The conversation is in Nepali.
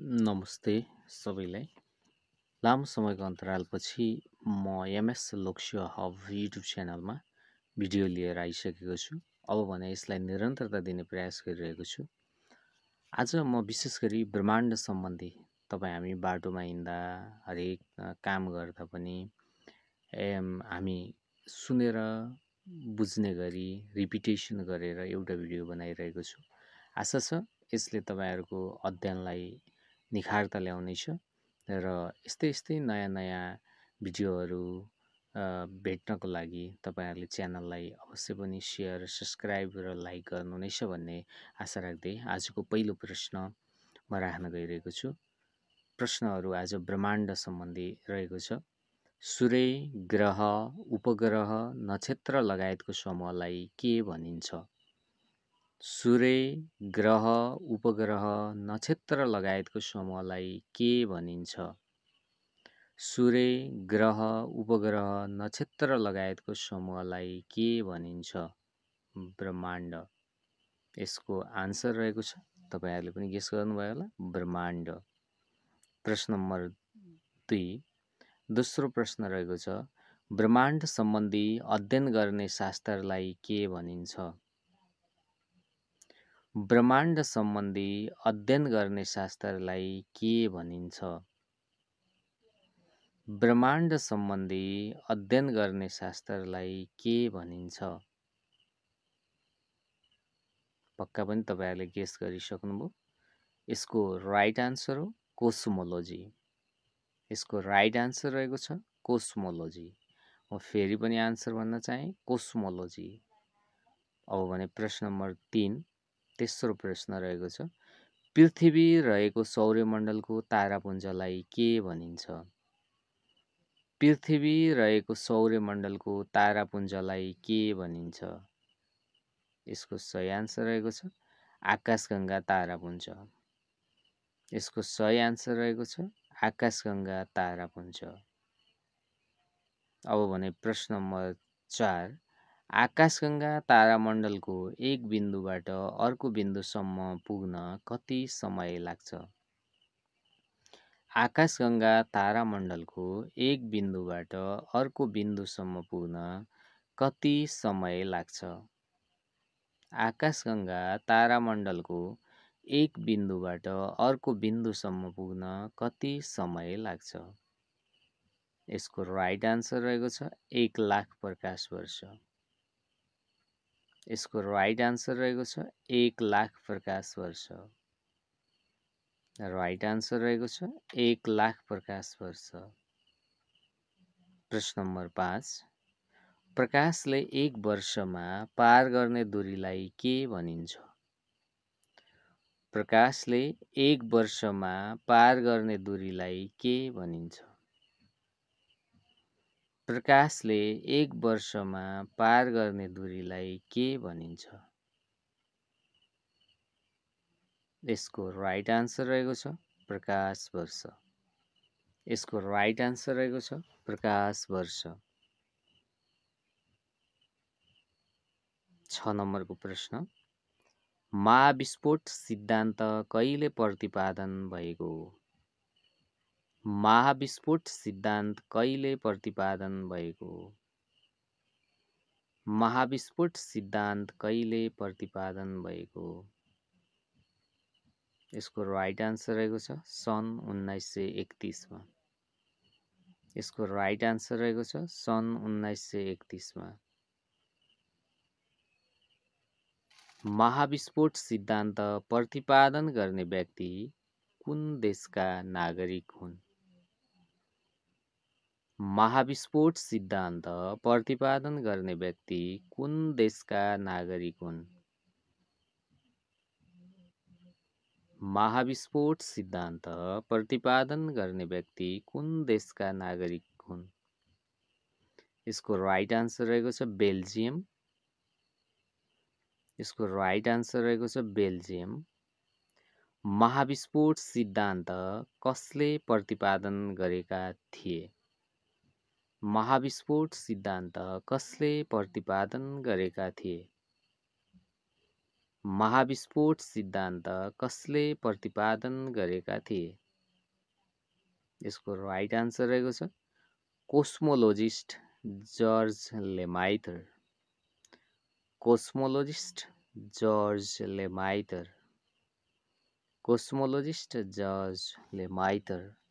नमस्ते सबैलाई। लामो समयको अन्तरालपछि म एमएस लोकसेवा हब युट्युब च्यानलमा भिडियो लिएर आइसकेको छु। अब भने यसलाई निरन्तरता दिने प्रयास गरिरहेको छु। आज म विशेष गरी ब्रह्माण्ड सम्बन्धी हामी बाटोमा हिँड्दा हरेक काम गर्दा पनि हामी सुनेर बुझ्ने गरी रिपिटेसन गरेर एउटा भिडियो बनाइरहेको छु। आशा छ यसले तपाईहरुको अध्ययनलाई निखारता ल्याउनेछ र यस्तै नयाँ भिडियोहरू भेट्नको लागि तपाईहरुले च्यानललाई अवश्य पनि शेयर, सब्स्क्राइब र लाइक गर्नुहुनेछ भन्ने आशा राख्दै आजको पहिलो प्रश्न म राख्न गइरहेको छु। प्रश्नहरू आज ब्रह्माण्ड सम्बन्धी रहेको छ। सूर्य, ग्रह, उपग्रह, नक्षत्र लगायतको समूहलाई के भनिन्छ? सूर्य, ग्रह, उपग्रह, नक्षत्र लगायतको समूहलाई के भनिन्छ? सूर्य, ग्रह, उपग्रह, नक्षत्र लगायतको समूहलाई के भनिन्छ? ब्रह्माण्ड। यसको आन्सर रहेको छ, तपाईहरुले पनि गेस गर्नुभयो होला, ब्रह्माण्ड। प्रश्न नम्बर 2, दोस्रो प्रश्न रहेको छ, ब्रह्माण्ड सम्बन्धी अध्ययन गर्ने शास्त्रलाई के भनिन्छ? ब्रह्माण्ड सम्बन्धी अध्ययन गर्ने शास्त्रलाई के भनिन्छ? ब्रह्माण्ड सम्बन्धी अध्ययन गर्ने शास्त्रलाई के भनिन्छ? पक्का पनि तपाईहरुले गेस गरिसक्नुभयो। यसको राइट आन्सर हो कोस्मोलोजी। यसको राइट आन्सर रहेको छ कोस्मोलोजी। म फेरि पनि आन्सर भन्न चाहे कोस्मोलोजी। अब भने प्रश्न नम्बर 3, तेस्रो प्रश्न रहेको छ, पृथ्वी रहेको सौर्यमण्डलको तारापुञ्जलाई के भनिन्छ? पृथ्वी रहेको सौर्यमण्डलको तारापुञ्जलाई के भनिन्छ? यसको सही आन्सर रहेको छ आकाशगंगा तारापुञ्ज। यसको सही आन्सर रहेको छ आकाशगंगा तारापुञ्ज। अब भने प्रश्न नम्बर 4, आकाशगंगा तारामण्डलको एक बिन्दुबाट अर्को बिन्दुसम्म पुग्न कति समय लाग्छ? आकाशगंगा तारामण्डलको एक बिन्दुबाट अर्को बिन्दुसम्म पुग्न कति समय लाग्छ? आकाशगंगा तारामण्डलको एक बिन्दुबाट अर्को बिन्दुसम्म पुग्न कति समय लाग्छ? यसको राइट आन्सर रहेको छ 1,00,000 प्रकाश वर्ष। यसको राइट आन्सर रहेको छ 1,00,000 प्रकाश वर्ष। राइट आन्सर रहेको छ 1,00,000 प्रकाश वर्ष। प्रश्न नम्बर 5, प्रकाशले एक वर्षमा पार गर्ने दूरीलाई के भनिन्छ? प्रकाशले एक वर्षमा पार गर्ने दूरीलाई के भनिन्छ? प्रकाशले एक वर्षमा पार गर्ने दूरीलाई के भनिन्छ? यसको राइट आन्सर रहेको छ प्रकाश वर्ष। यसको राइट आन्सर रहेको छ प्रकाश वर्ष। 6 नम्बरको प्रश्न, महाविस्फोट सिद्धान्त कहिले प्रतिपादन भएको हो? महाविस्फोट सिद्धान्त कहिले प्रतिपादन भएको हो? महाविस्फोट सिद्धान्त कहिले प्रतिपादन भएको हो? यसको राइट आन्सर रहेको छ सन् 1931 मा। यसको राइट आन्सर रहेको छ सन् 1931 मा। महाविस्फोट सिद्धान्त प्रतिपादन गर्ने व्यक्ति कुन देशका नागरिक हुन्? महाविस्फोट सिद्धान्त प्रतिपादन गर्ने व्यक्ति कुन देशका नागरिक हुन्? महाविस्फोट सिद्धान्त प्रतिपादन गर्ने व्यक्ति कुन देशका नागरिक हुन्? यसको राइट आन्सर रहेको छ बेल्जियम। यसको राइट आन्सर रहेको छ बेल्जियम। महाविस्फोट सिद्धान्त कसले प्रतिपादन गरेका थिए? महाविस्फोट सिद्धान्त कसले प्रतिपादन गरेका थिए? महाविस्फोट सिद्धान्त कसले प्रतिपादन गरेका थिए? यसको राइट आन्सर रहेको छ कोस्मोलोजिस्ट जर्ज लेमाइटर। कोस्मोलोजिस्ट जर्ज लेमाइटर। कोस्मोलोजिस्ट जर्ज लेमाइटर।